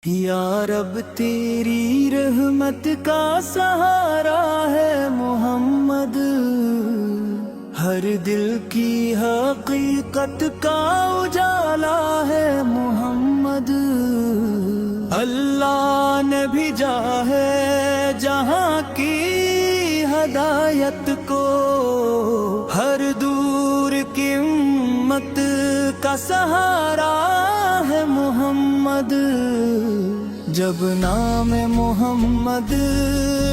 یا رب تیری رحمت کا سہارا ہے محمد، ہر دل کی حقیقت کا اجالا ہے محمد۔ اللہ نے بھیجا ہے جہاں کی ہدایت کو، ہر دور کی امت کا سہارا ہے محمد۔ جب نام محمد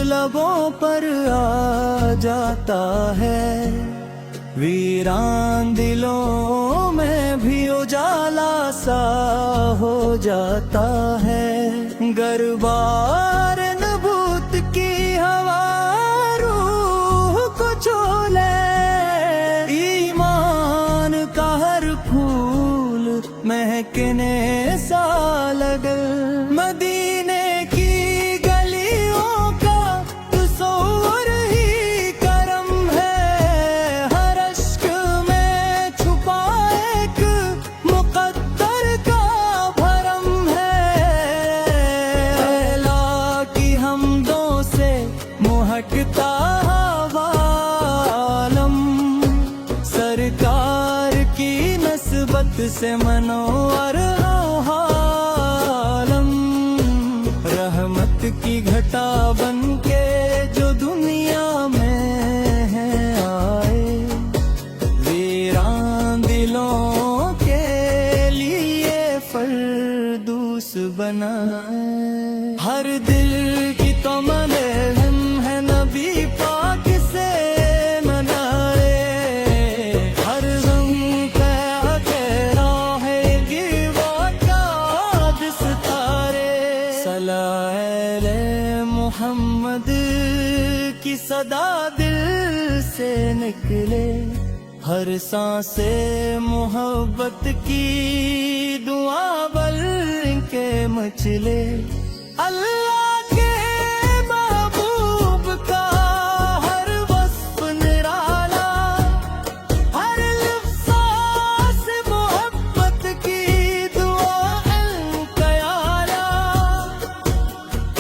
لبوں پر آ جاتا ہے، ویران دلوں میں بھی اجالا سا ہو جاتا ہے۔ گربار نبوت کی ہوا روح کو چھو لے، ایمان کا ہر پھول مہکنے سا لگے۔ مدینے کی گلیوں کا تصور ہی کرم ہے، ہر اشک میں چھپا ایک مقدر کا بھرم ہے۔ اللہ کی حمدوں سے مہکتا ہوا عالم، سرکار کی نسبت سے منور کی گھٹا بن کے جو دنیا میں ہے آئے، ویران دلوں کے لیے فردوس بنائے۔ ہر دل کی تمنا ہے نبی پاک سے منائے، ہر غم کا کہرا ہے گروا کا ستارے۔ محمد کی صدا دل سے نکلے، ہر سانس محبت کی دعا بل کے مچلے۔ اللہ کے محبوب کا ہر وصف نرالا، ہر لفظ سے محبت کی دعا القیالا۔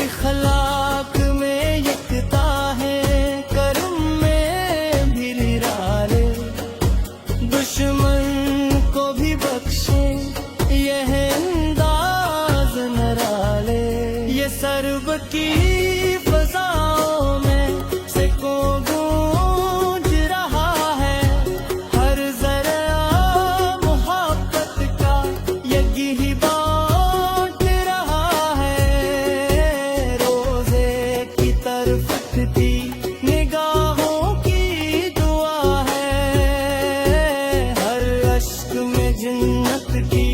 اخلاق میں یکتا ہے، کرم میں بھی نرالے، دشمن کو بھی بخشے یہ انداز نرالے۔ یہ سرب کی فضاؤں میں سینکڑوں گونج رہا ہے، ہر ذرا محبت کا یگی بانٹ رہا ہے۔ روزے کی طرف اٹھتی نگاہوں کی دعا ہے، ہر اشک میں جنت کی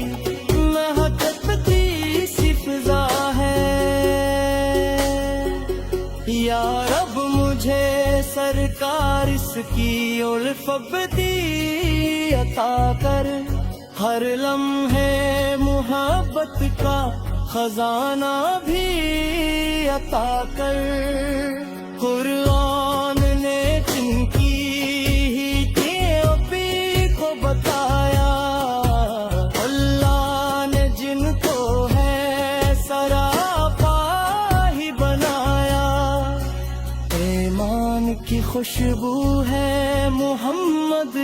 مہکتی سی فضا ہے۔ یا رب مجھے سرکار اس کی الف ابدی عطا کر، ہر لمحے محبت کا خزانہ بھی عطا کر۔ قرآن نے جن کی پی کو بتایا، اللہ نے جن کو ہے سراپا ہی بنایا۔ ایمان کی خوشبو ہے محمد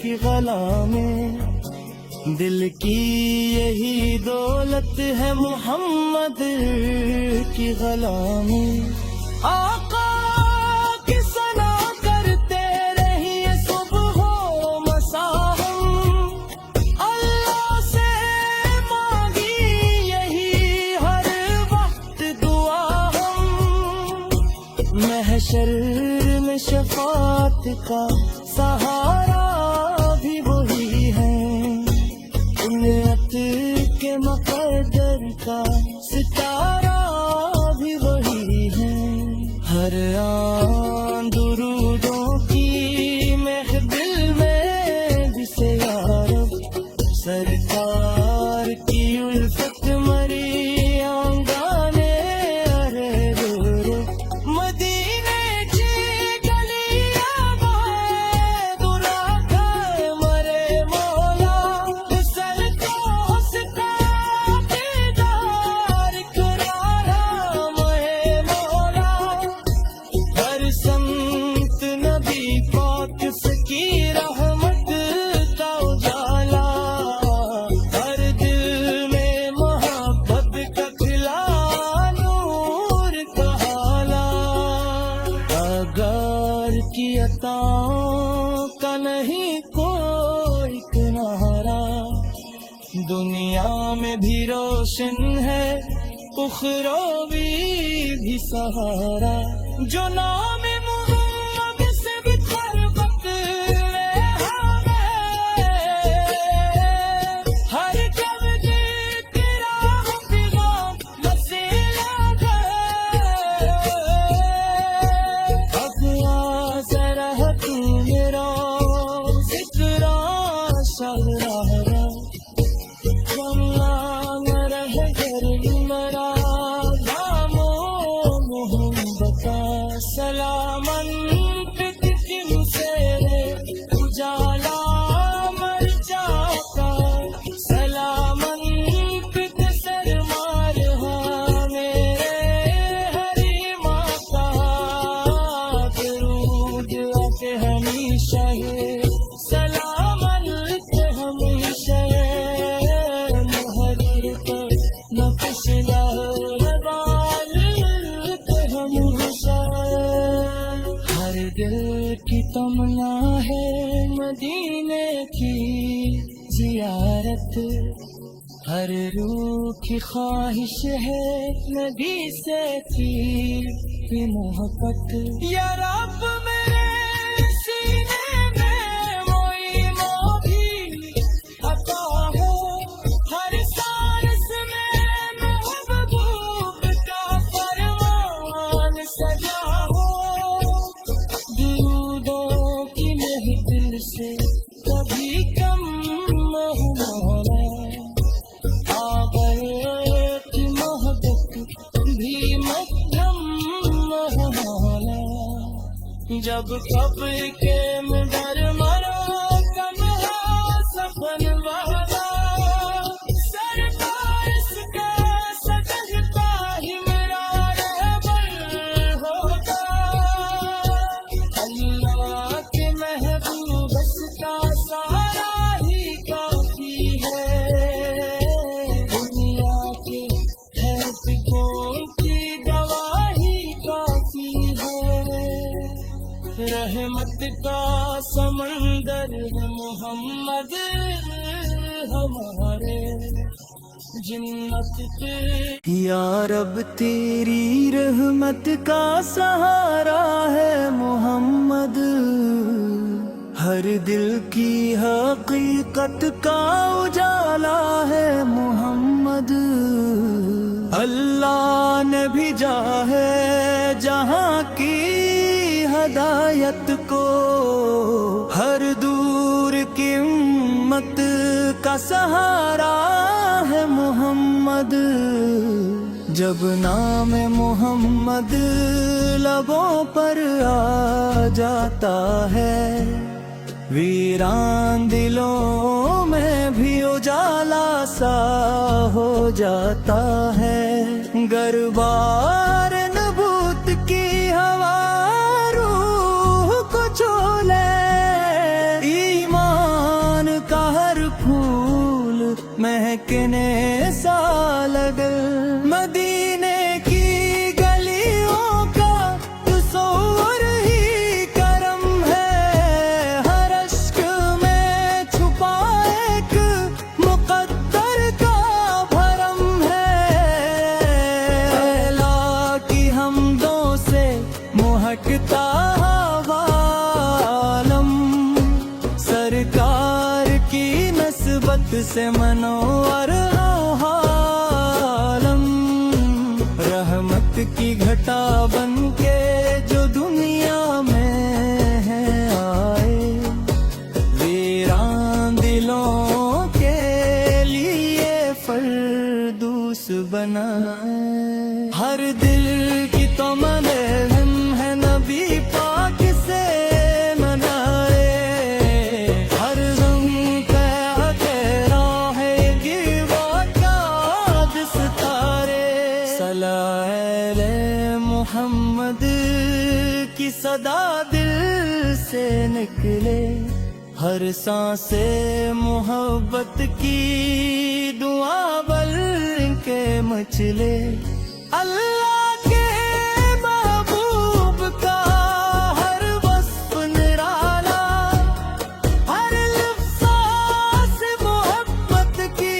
کی غلا میں، دل کی یہی دولت ہے محمد کی غلا میں۔ آقا کی ثنا کرتے رہیے صبح و مساء ہم، اللہ سے مانگی یہی ہر وقت دعا ہم۔ محشر میں شفاعت کا سہارا بھی وہی ہے، امت کے مقدر کا ستارہ بھی وہی ہے۔ ہر آن درودوں کی محفل میں جسے یارب، سرکار کی الفت مری آنگانے ارے رو رو۔ مدینے کی گلیاں بہائے درا کر مرے مولا، سر کو ستا کے دنیا میں بھی روشن ہے اخروی بھی سہارا، جو نام محمد سے بکھر بکلے ہمیں، ہر کبھی تیرا پیغام وسیلہ ہے، اب آ ذرا تو میرا ذکر شاہراہ سلامن پتکم سے اجالا مر جاتا، سلامن پت سرمار ہاں میرے حریمہ کا، درود آتے ہمیشہ ہے سلامن کے ہمیشہ محرر پر نقش دل کی تمنا ہے مدینے کی زیارت، ہر روح کی خواہش ہے نبی سے کی محبت، یا رب میرے سینے میں وہی بھی عطا ہو، ہر سانس میں محبوب کا فرمان سجا ہو، درودوں کی محفل سے کبھی کم نہ ہو مولا، آقا کی محبت بھی مدھم نہ ہو مولا، جب قبر کے مگر مرو کم ہے سفن والا، سرکار اس کا سجدہ ہی میرا رہبر ہوگا، اللہ کے محبوب اس کا سہارا ہی کافی ہے، دنیا کے حیثیتوں کی گواہی کافی ہے، رحمت کا سمندر ہے محمد ہمارے، جنت پہ یا رب تیری رحمت کا سہارا ہے محمد، ہر دل کی حقیقت کا اجالا ہے محمد، اللہ نے بھیجا ہے جہاں کی ہدایت کو، ہر دور کی امت کا سہارا ہے محمد، جب نام محمد لبوں پر آ جاتا ہے، ویران دلوں میں بھی اجالا سا ہو جاتا ہے، گربار نبوت کی ہوا روح کو چھو لے، ایمان کا ہر پھول مہکنے سا لگے، مدینے کی گلیوں کا تصور ہی کرم ہے، ہر اشک میں چھپا ایک مقدر کا بھرم ہے، اللہ کی حمدوں سے مہکتا عالم، سرکار کی نسبت سے منور عالم، رحمت کی گھٹا بن کے جو دنیا میں ہے آئے، ویران دلوں کے لیے فردوس بنائے، ہر دل کی تمنا ہے نبی پاک سے منائے، ہر غم کا راہ گیوا کا ستارے، صلاح محمد کی صدا دل سے نکلے، ہر سانس محبت کی دعا بل کے مچلے، اللہ کے محبوب کا ہر وصف نرالا، ہر لفظ سے محبت کی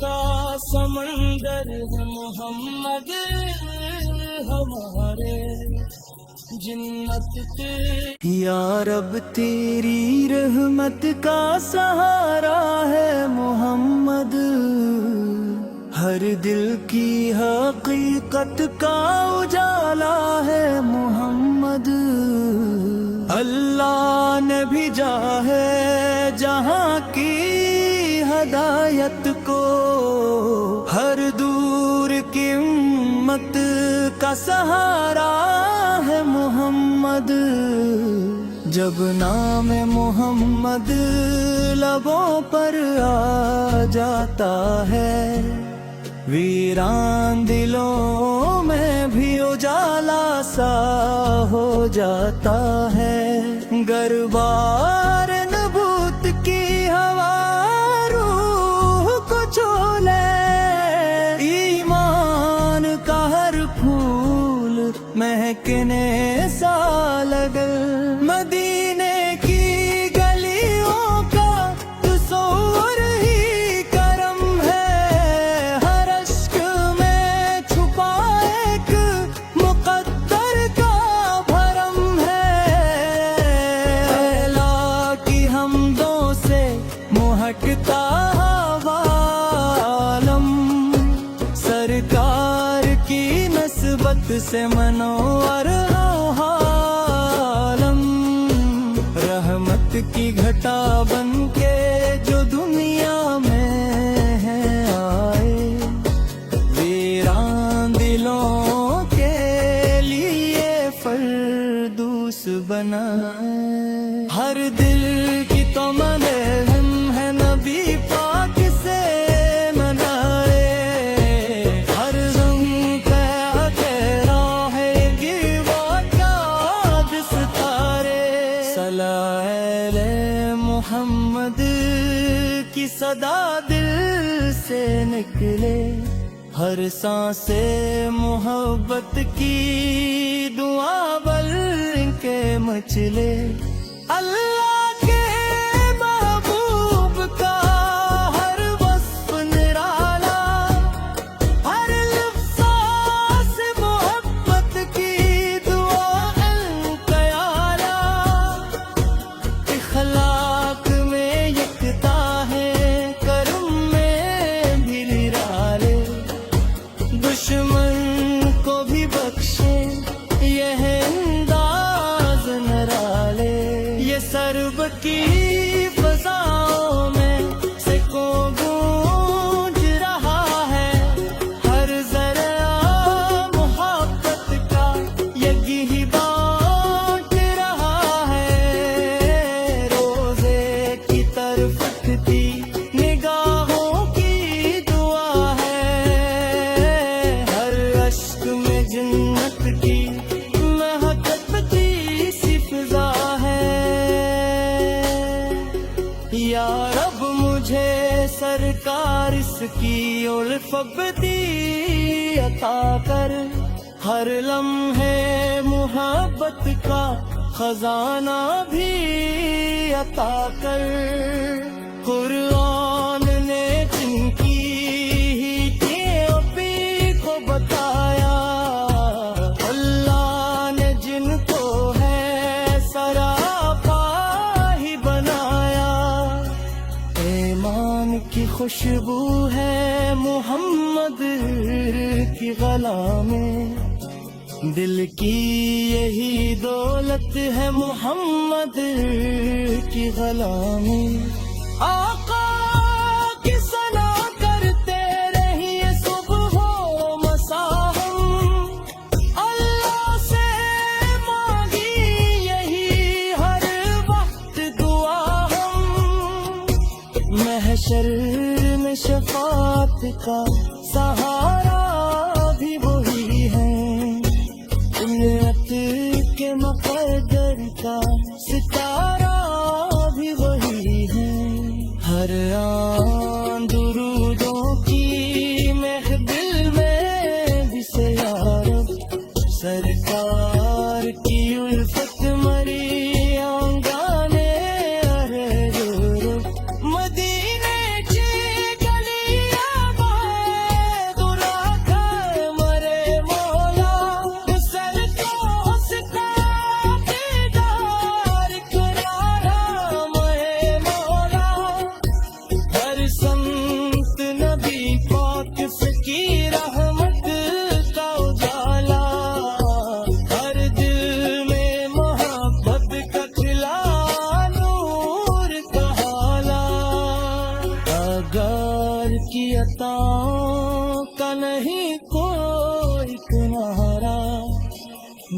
کا سمندر ہے محمد ہمارے جنت کے یا رب تیری رحمت کا سہارا ہے محمد، ہر دل کی حقیقت کا اجالا ہے محمد، اللہ نے بھیجا ہے جہاں کی ہدایت کو، ہر دور کی امت کا سہارا ہے محمد، جب نام محمد لبوں پر آ جاتا ہے، ویران دلوں میں بھی اجالا سا ہو جاتا ہے، گربار نبوت کی ہوا روح کو چھو لے، ایمان کا ہر پھول مہکنے سا لگے، مدینے کی گلیوں کا تصور ہی کرم ہے، ہر اشک میں چھپا ایک مقدر کا بھرم ہے، اللہ کی حمدوں سے مہکتا عالم، سرکار کی نسبت سے منور عالم، رحمت کی گھٹا بن کے جو دنیا میں ہے آئے، ویران دلوں کے لیے فردوس بنائے، ہر دل کی تمنا ہم ہے نبی پاک سے منائے، ہر غم کا تیرا ہے گروا کا ستارے، صلاح علیہ محمد کی صدا دل سے نکلے، ہر سانس محبت کی دعا بل کے مچلے، اللہ کے محبوب کا ہر وصف نرالا، ہر لفظ سے محبت کی دعا القیالا، اخلاق میں یکتا ہے کرم میں بھی نرالے، دشمن کو بھی بخشے یہ انداز نرالے، یہ سرب کی فضاؤں میں سکوں گونج رہا ہے، ہر ذرا محبت کا یگی بانٹ رہا ہے، روزے کی طرف اٹھتی نگاہوں کی دعا ہے، ہر اشک میں جنت کی مہکتی سی فضا ہے، یا رب مجھے سرکار اس کی الف ابدی عطا کر، ہر لمحے محبت کا خزانہ بھی عطا کر، قرآن نے جن کی پی کو بتایا، اللہ نے جن کو ہے سراپا ہی بنایا، ایمان کی خوشبو ہے محمد کی غلا میں، دل کی یہی دولت ہے محمد کی غلا میں، آقا کی ثنا کرتے رہیے صبح و مساء ہم، اللہ سے مانگی یہی ہر وقت دعا ہم، محشر میں شفاعت کا سہارا بھی وہی ہے، امت کے مقدر کا ستارہ بھی وہی ہے، ہر آن درودوں کی محفل میں بھی سیارت، سرکار کی الفت مری آنگانے ارے مدینے کی گلیاں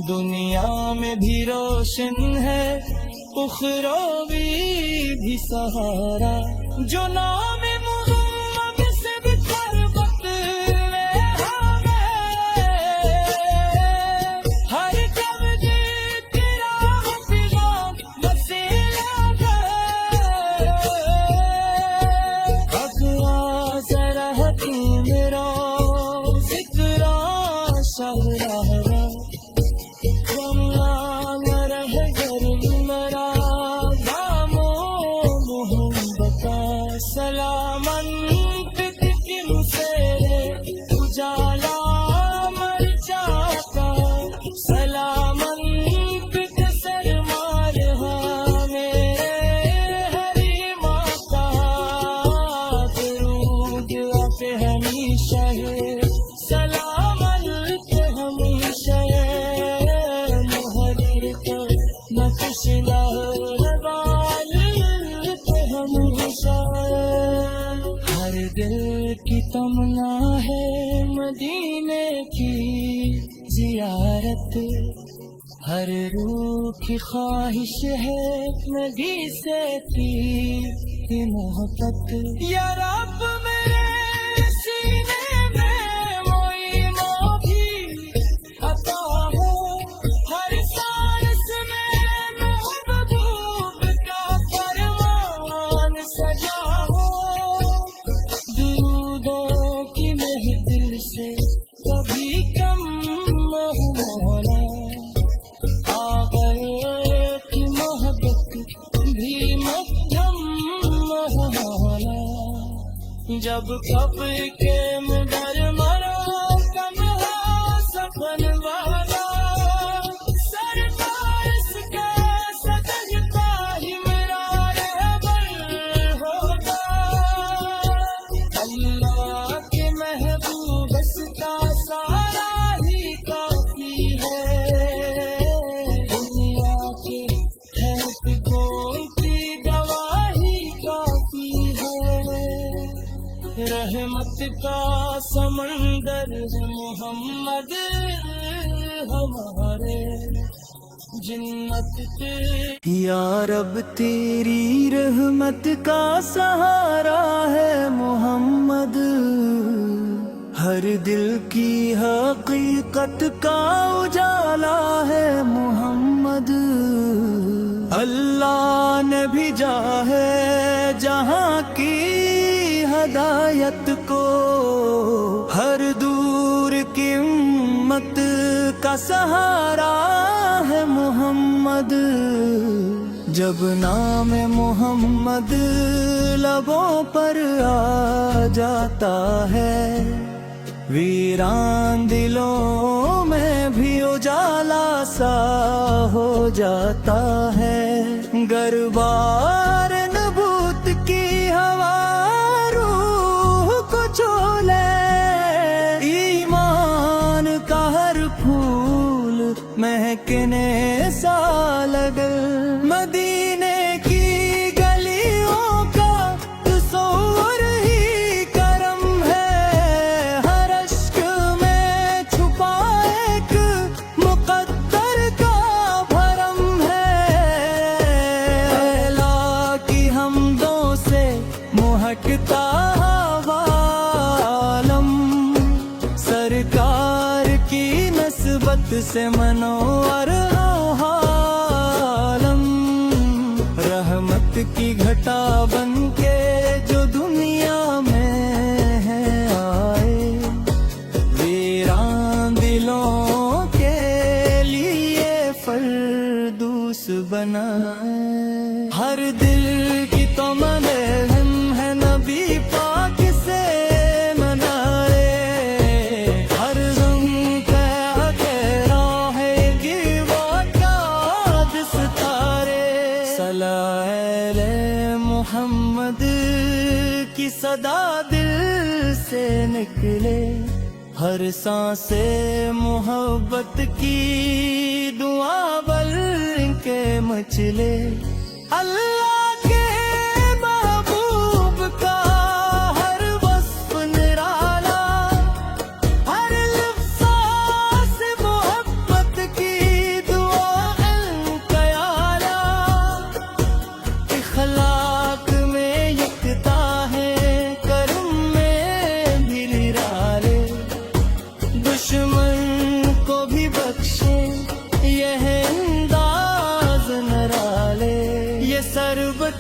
دنیا میں بھی روشن ہے اخروی بھی سہارا، جو نام محمد سے بھی تربت لے ہمیں، ہر کبھی تیرا حفظان وسیلہ ہے، اقوا ذرا حکیم میرا ذکر شہرا سلامن پتکم سے اجالا مر جاتا، سلامن پت سرمار میرے ہری ماتا، درود پہ ہمیشہ ہے سلامن پہ ہمیشہ محرر تو نقش لہروال پہ ہمیشہ، ہر دل کی تمنا ہے مدینے کی زیارت، ہر روح کی خواہش ہے نبی سے تیری محبت، یا رب میرے سینے میں معینہ بھی عطا ہو، ہر سانس میں محبوب کا فرمان سجا ہو، درودوں کی محفل سے کبھی کم نہ ہو مولا، آقا کی محبت بھی مدھم نہ ہو مولا، جب کب کے مدر مرا کم ہو سفن والا، سرکار اس کا سجدہ ہی میرا رہبر ہوگا، اللہ کے محبوب اس کا سارا ہی کافی ہے، دنیا کے خیف کو کی گواہی کافی ہے، رحمت کا سمندر ہے محمد ہمارے، جنت تیری یا رب تیری رحمت کا سہارا ہے محمد، ہر دل کی حقیقت کا اجالا ہے محمد، اللہ نے بھیجا ہے جہاں کی ہدایت کو، ہر دور کی امت کا سہارا ہے محمد، جب نام محمد لبوں پر آ جاتا ہے، ویران دلوں میں بھی اجالا سا ہو جاتا ہے، گربار نبوت کی ہوا روح کو چھولے، ایمان کا ہر پھول مہکنے سا لگے، مدینے کی گلیوں کا تصور ہی کرم ہے، ہر اشک میں چھپا ایک مقدر کا بھرم ہے، اللہ کی حمدوں سے مہکتا عالم، سرکار کی نسبت سے منور عالم، رحمت کی گھٹا بن کے جو دنیا میں ہے آئے، ویران دلوں کے لیے فردوس بنائے، ہر دل کی تمنا ہے نبی پاک سے منائے، ہر غم کا راہ گیوا کا ستارے، صلاح محمد کی صدا دل سے نکلے، ہر سانس محبت کی دعا بل کے مچلے، اللہ کے محبوب کا ہر وصف نرالا، ہر لفظ سے محبت کی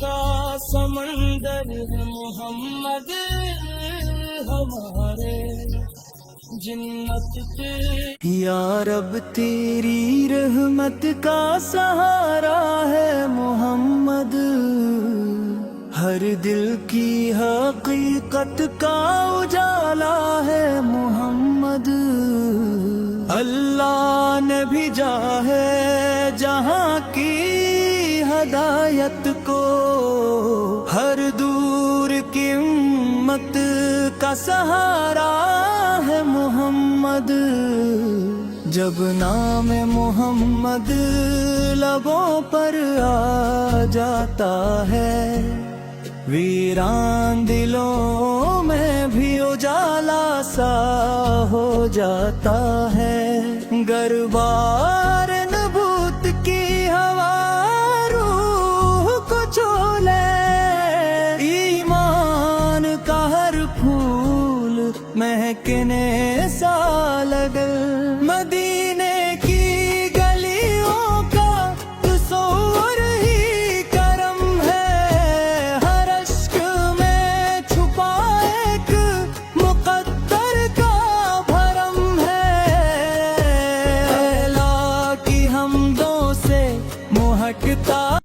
کا سمندر ہے محمد ہمارے، جنت کے یا رب تیری رحمت کا سہارا ہے محمد، ہر دل کی حقیقت کا اجالا ہے محمد، اللہ نے بھیجا ہے جہاں کی ہدایت کو، ہر دور کی امت کا سہارا ہے محمد، جب نام محمد لبوں پر آ جاتا ہے، ویران دلوں میں بھی اجالا سا ہو جاتا ہے، گربار نبوت کی ہوا روح کو چھو لے، ایمان کا ہر پھول مہکنے